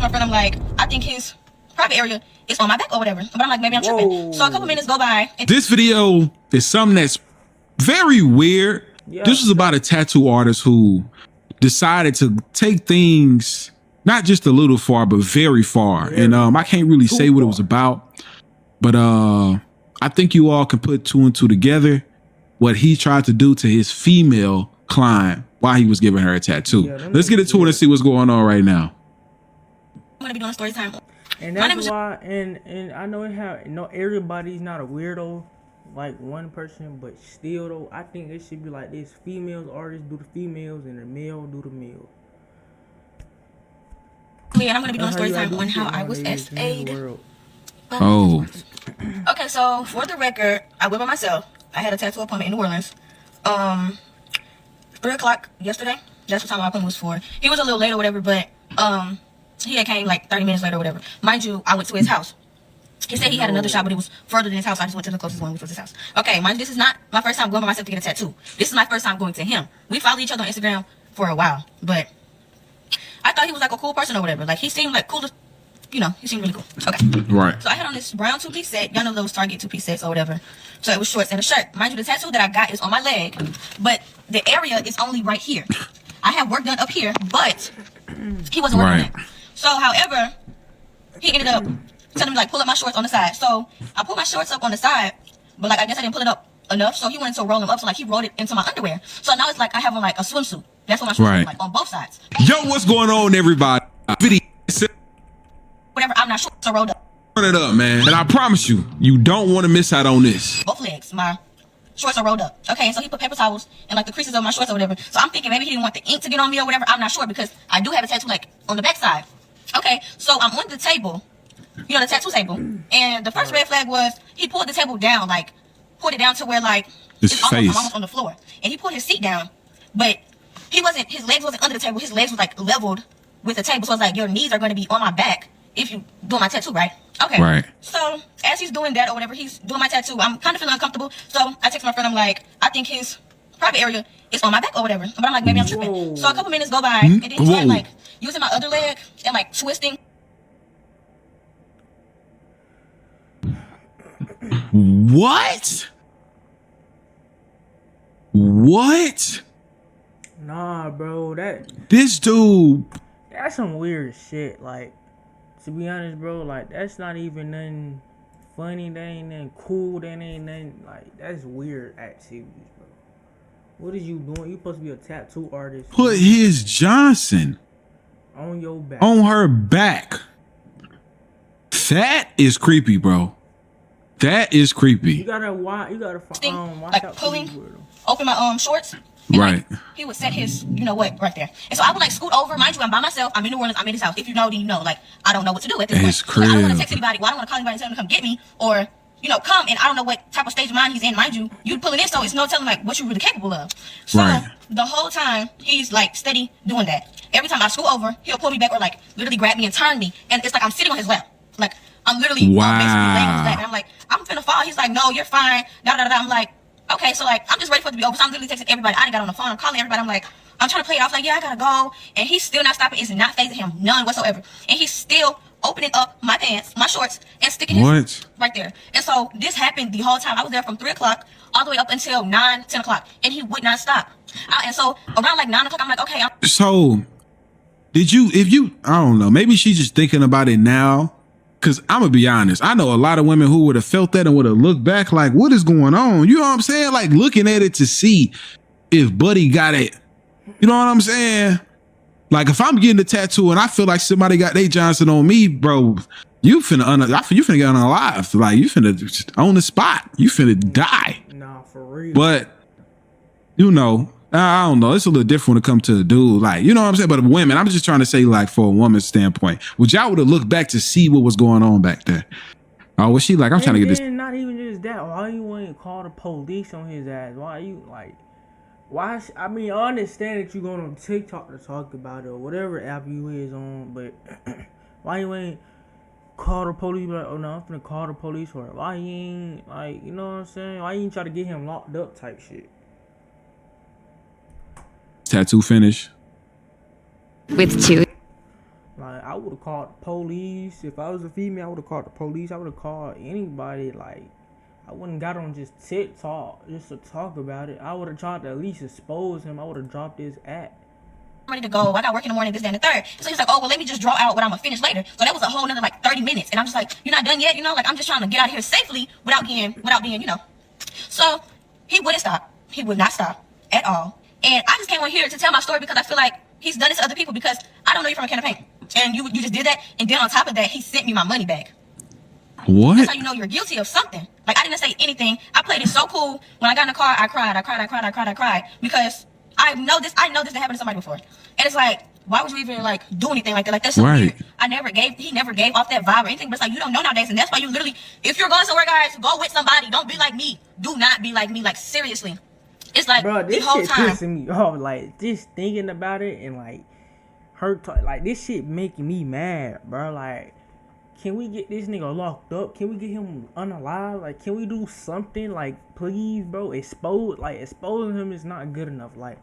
my friend, I'm like, I think his private area is on my back or whatever. But I'm like, maybe I'm tripping. So a couple minutes go by. This video is something that's very weird. Yeah, this was about a tattoo artist who decided to take things not just a little far, but very far. And I can't really say what it was about, but I think you all can put two and two together. What he tried to do to his female client while he was giving her a tattoo. Yeah, let's get into it and see what's going on right now. I'm gonna be doing story time. And that's why, and I know everybody's not a weirdo like one person, but still though, I think it should be like this: females artists do the females, and the male do the male. Yeah, I'm gonna be doing story time on how I was SA'd. Oh. Okay, so for the record, I went by myself. I had a tattoo appointment in New Orleans. 3 o'clock yesterday. That's what time my appointment was for. He was a little late or whatever, but he had came like 30 minutes later or whatever. Mind you, I went to his house. He said he had another shop, but it was further than his house. I just went to the closest one, which was his house. Okay, mind you, this is not my first time going by myself to get a tattoo. This is my first time going to him. We followed each other on Instagram for a while, but I thought he was like a cool person or whatever. Like he seemed like cool to, you know, he seemed really cool. Okay. Right. So I had on this brown two-piece set. Y'all know those Target two-piece sets or whatever. So it was shorts and a shirt. Mind you, the tattoo that I got is on my leg, but the area is only right here. I have work done up here, but he wasn't working there. So, however, he ended up telling me, like, pull up my shorts on the side. So I put my shorts up on the side, but, like, I guess I didn't pull it up enough. So he wanted to roll them up. So, like, he rolled it into my underwear. So now it's like I have on, like, a swimsuit. That's what my shorts look like on both sides. Yo, what's going on, everybody? Whatever, I'm not sure. So rolled up. Turn it up, man. And I promise you, you don't want to miss out on this. Both legs, my shorts are rolled up. Okay, so he put paper towels in like the creases of my shorts or whatever. So I'm thinking maybe he didn't want the ink to get on me or whatever. I'm not sure because I do have a tattoo like on the back side. Okay, so I'm on the table, you know, the tattoo table. And the first red flag was he pulled the table down, like pulled it down to where like I'm almost on the floor. And he pulled his seat down, but his legs wasn't under the table. His legs was like leveled with the table. So it's like your knees are going to be on my back if you do my tattoo, right? Okay. Right. So as he's doing that or whatever, he's doing my tattoo. I'm kind of feeling uncomfortable. So I text my friend. I'm like, I think his private area is on my back or whatever. But I'm like, maybe I'm tripping. So a couple minutes go by, and then he started like using my other leg and like twisting. What? What? Nah, bro. This dude. That's some weird shit. Like, to be honest, bro, like, that's not even nothing funny. That ain't nothing cool. That ain't nothing, like, that's weird activities, bro. What is you doing? You supposed to be a tattoo artist. Put his Johnson on your back. On her back. That is creepy, bro. That is creepy. You gotta watch like out pulling open my shorts. And right. Like, he would set his, you know what, right there. And so I would like scoot over. Mind you, I'm by myself. I'm in New Orleans. I'm in his house. If you know, then you know. Like, I don't know what to do at this point. So I don't want to text anybody. Well, I don't want to call anybody and tell them to come get me. Or, you know, come. And I don't know what type of stage of mind he's in. Mind you, you pulling in. So it's no telling, like, what you're really capable of. So the whole time, he's, like, steady doing that. Every time I scoot over, he'll pull me back or, like, literally grab me and turn me. And it's like I'm sitting on his lap. Like, I'm literally basically laying on his lap. And I'm like, I'm finna fall. He's like, no, you're fine. I'm like, okay, so like I'm just ready for it to be over. So I'm literally texting everybody. I done got on the phone. I'm calling everybody. I'm like, I'm trying to play it off. Like, yeah, I gotta go. And he's still not stopping. It's not phasing him, none whatsoever. And he's still opening up my pants, my shorts, and sticking his right there. And so this happened the whole time. I was there from 3 o'clock all the way up until 9, 10 o'clock, and he would not stop. And so around like 9 o'clock, I'm like, okay. So did you? I don't know. Maybe she's just thinking about it now. Cause I'm gonna be honest, I know a lot of women who would have felt that and would have looked back like, what is going on? You know what I'm saying? Like looking at it to see if Buddy got it. You know what I'm saying? Like if I'm getting a tattoo and I feel like somebody got their Johnson on me, bro, you finna get unalive. Like you finna just on the spot. You finna die. Nah, for real. But you know, I don't know. It's a little different when it comes to a dude. Like, you know what I'm saying? But women, I'm just trying to say, like, for a woman's standpoint, would y'all would have looked back to see what was going on back there? Oh, was she like, I'm trying to get this? Not even just that. Why you ain't call the police on his ass? Why you like? Why? I mean, I understand that you going on TikTok to talk about it or whatever app you is on, but why you ain't call the police? Like, oh no, I'm finna call the police for it. Why you ain't like, you know what I'm saying? Why you ain't try to get him locked up type shit? Tattoo finish with 2. Like I would have called the police. If I was a female, I would have called the police. I would have called anybody. Like, I wouldn't got on just TikTok just to talk about it. I would have tried to at least expose him. I would have dropped his act. I'm ready to go. I got work in the morning, this, that, and the third. So he's like, oh, well, let me just draw out what I'm going to finish later. So that was a whole nother, like, 30 minutes. And I'm just like, you're not done yet? You know, like, I'm just trying to get out of here safely without being, you know. So he wouldn't stop. He would not stop at all. And I just came on here to tell my story because I feel like he's done this to other people because I don't know you from a can of paint. And you just did that. And then on top of that, he sent me my money back. What? That's how you know you're guilty of something. Like, I didn't say anything. I played it so cool. When I got in the car, I cried because I know this happened to somebody before. And it's like, why would you even like do anything like that? Like, that's so weird. He never gave off that vibe or anything, but it's like, you don't know nowadays. And that's why you literally, if you're going somewhere, guys, go with somebody. Don't be like me. Do not be like me. Like, seriously. It's like, bro, this the whole shit time. pissing me off. Like, just thinking about it and like like this shit making me mad, bro. Like, can we get this nigga locked up? Can we get him unalive? Like, can we do something? Like, please, bro, exposing him is not good enough. Like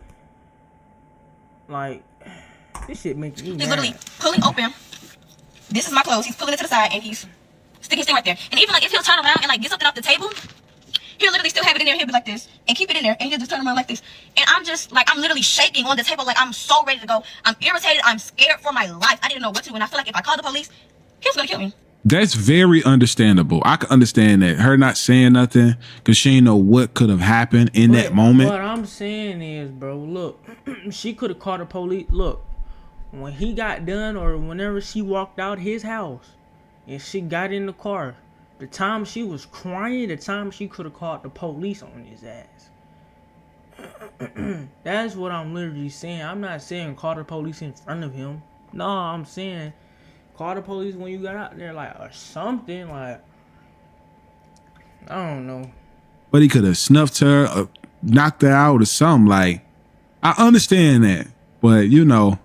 this shit makes me mad. He's literally pulling open. This is my clothes. He's pulling it to the side and he's sticking his thing right there. And even like if he'll turn around and like get something off the table, he'll literally still have it in there. He'll be like this and keep it in there, and he'll just turn around like this. And I'm just like, I'm literally shaking on the table. Like, I'm so ready to go. I'm irritated. I'm scared for my life. I didn't know what to do. And I feel like if I called the police, he was gonna kill me. That's very understandable. I can understand that. Her not saying nothing because she ain't know what could have happened in that moment. What I'm saying is, bro, look, she could have called the police. Look, when he got done or whenever she walked out his house and she got in the car, the time she was crying, the time she could have called the police on his ass. That's what I'm literally saying. I'm not saying call the police in front of him. No, I'm saying call the police when you got out there, like, or something, like, I don't know. But he could have snuffed her, or knocked her out or something. Like, I understand that. But, you know,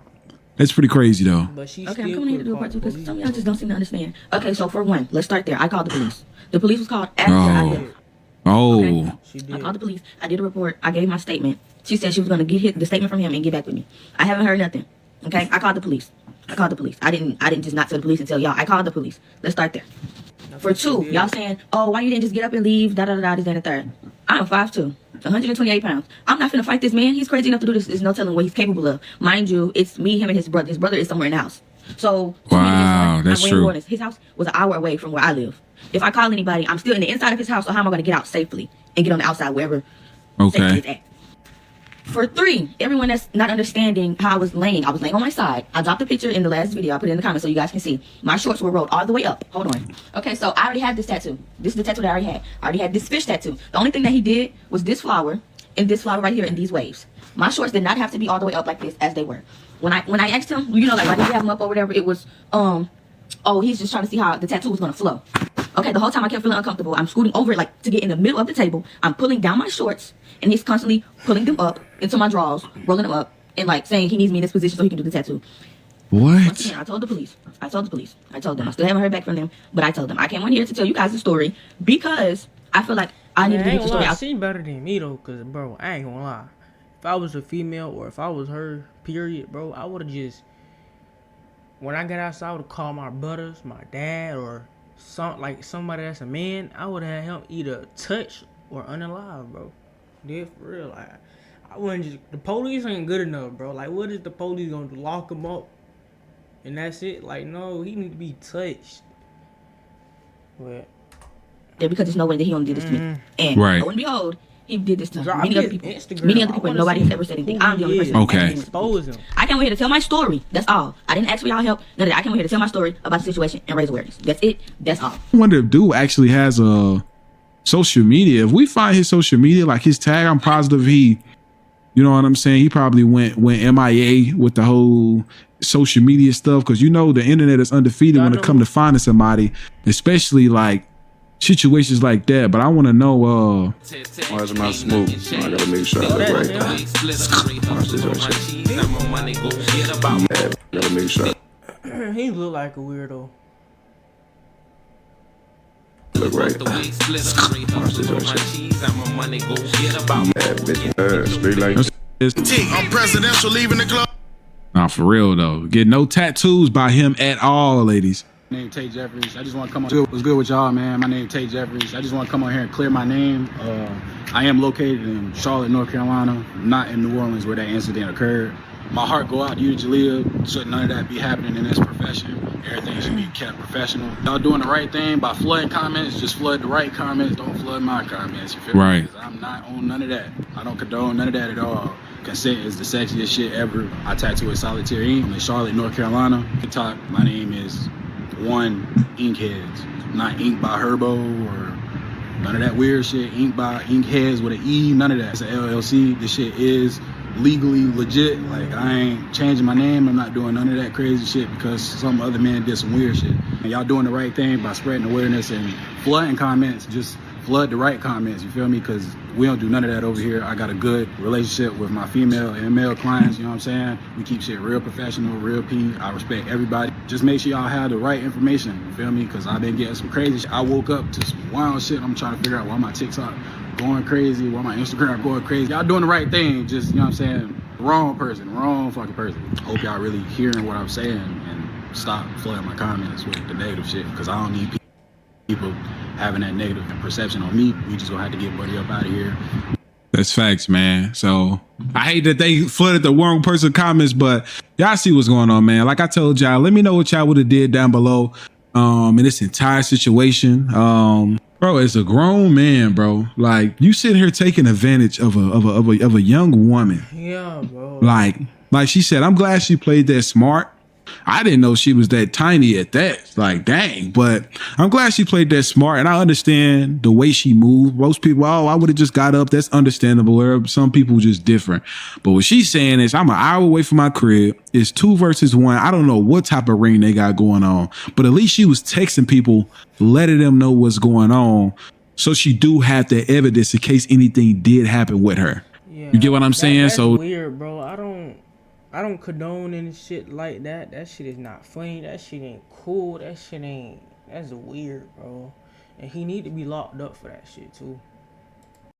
it's pretty crazy, though. But she okay, I'm coming here to do a part two because some of y'all just don't seem to understand. Okay, so for one, let's start there. I called the police. The police was called after I left. Okay? She did. I called the police. I did a report. I gave my statement. She said she was going to get the statement from him and get back with me. I haven't heard nothing. Okay? I called the police. I didn't just not tell the police and tell y'all. I called the police. Let's start there. For two, y'all saying, oh, why you didn't just get up and leave, this, that, and the third. I'm 5'2", 128 pounds. I'm not finna fight this man. He's crazy enough to do this. There's no telling what he's capable of. Mind you, it's me, him, and his brother. His brother is somewhere in the house. So, wow, that's true. His house was an hour away from where I live. If I call anybody, I'm still in the inside of his house, so how am I going to get out safely and get on the outside wherever safety is at? For three, everyone that's not understanding how I was laying on my side. I dropped a picture in the last video. I put it in the comments so you guys can see. My shorts were rolled all the way up. Hold on. Okay, so I already had this tattoo. This is the tattoo that I already had. I already had this fish tattoo. The only thing that he did was this flower and this flower right here and these waves. My shorts did not have to be all the way up like this as they were. When I asked him, you know, like, why did you have them up or whatever, it was, oh, he's just trying to see how the tattoo was going to flow. Okay, the whole time I kept feeling uncomfortable. I'm scooting over it like to get in the middle of the table. I'm pulling down my shorts, and he's constantly pulling them up into my drawers, rolling them up, and like saying he needs me in this position so he can do the tattoo. What? Once again, I told the police. I told them. I still haven't heard back from them, but I told them. I came on here to tell you guys the story because I feel like I need to get the story out. She better than me though, cause bro, I ain't gonna lie. If I was a female or if I was her, period, bro, I would have just, when I got outside, I would have called my brothers, my dad, or somebody that's a man. I would have had him either touch or unalive, bro. Dead for real. Like, I wouldn't just, the police ain't good enough, bro. Like, what is the police gonna do? Lock him up and that's it? Like, no, he need to be touched. But yeah, because there's no way that he only did this to me. And right. lo and behold, he did this to many other people. And nobody has ever said anything. I'm the only person. Okay. Expose him. I came here to tell my story. That's all. I didn't ask for y'all help. None of that. I came here to tell my story about the situation and raise awareness. That's it. That's all. I wonder if dude actually has a social media. If we find his social media, like his tag, I'm positive he, you know what I'm saying? He probably went MIA with the whole social media stuff, because you know the internet is undefeated when it comes to finding somebody, especially like situations like that. But I want to know where's my smoke? I gotta make sure I look right. Watch this right here. Gotta make sure he look like a weirdo. look right. Watch this right here. Bitch, straight like I'm presidential leaving the club. Nah, for real though. Get no tattoos by him at all, ladies. My name Tate Jeffries. I just want to come on. What's good with y'all, man? My name Tate Jeffries. I just want to come on here and clear my name. I am located in Charlotte, North Carolina, not in New Orleans where that incident occurred. My heart go out to you, Jalea. Should none of that be happening in this profession. Everything should be kept professional. Y'all doing the right thing by flooding comments. Just flood the right comments. Don't flood my comments. You feel me? Right. Because I'm not on none of that. I don't condone none of that at all. Consent is the sexiest shit ever. I tattoo with solitaire ink. I'm in Charlotte, North Carolina. TikTok, my name is One Inkheads. Not Ink by Herbo or none of that weird shit. Ink by Inkheads with an E. None of that. It's an LLC. This shit is legally legit. Like, I ain't changing my name. I'm not doing none of that crazy shit because some other man did some weird shit. And y'all doing the right thing by spreading awareness and flooding comments. Just flood the right comments, you feel me? Because we don't do none of that over here. I got a good relationship with my female and male clients, you know what I'm saying? We keep shit real professional, real P. I respect everybody. Just make sure y'all have the right information, you feel me? Because I've been getting some crazy shit. I woke up to some wild shit. I'm trying to figure out why my TikTok going crazy, why my Instagram going crazy. Y'all doing the right thing, just, you know what I'm saying? Wrong person, wrong fucking person. Hope y'all really hearing what I'm saying and stop flooding my comments with the negative shit, because I don't need people having that negative perception on me. We just gonna have to get Buddy up out of here. That's facts, man. So I hate that they flooded the wrong person comments, but y'all see what's going on, man. Like I told y'all, let me know what y'all would have did down below in this entire situation. Bro, as a grown man, bro, like you sitting here taking advantage of a young woman. Yeah, bro. Like she said, I'm glad she played that smart. I didn't know she was that tiny at that. Like, dang. But I'm glad she played that smart. And I understand the way she moved. Most people, oh, I would have just got up. That's understandable. Or some people just different. But what she's saying is, I'm an hour away from my crib. It's 2 versus 1. I don't know what type of ring they got going on. But at least she was texting people, letting them know what's going on. So she do have the evidence in case anything did happen with her. Yeah, you get what I'm saying? That's so weird, bro. I don't condone any shit like that. That shit is not funny. That shit ain't cool. That's weird, bro. And he need to be locked up for that shit too.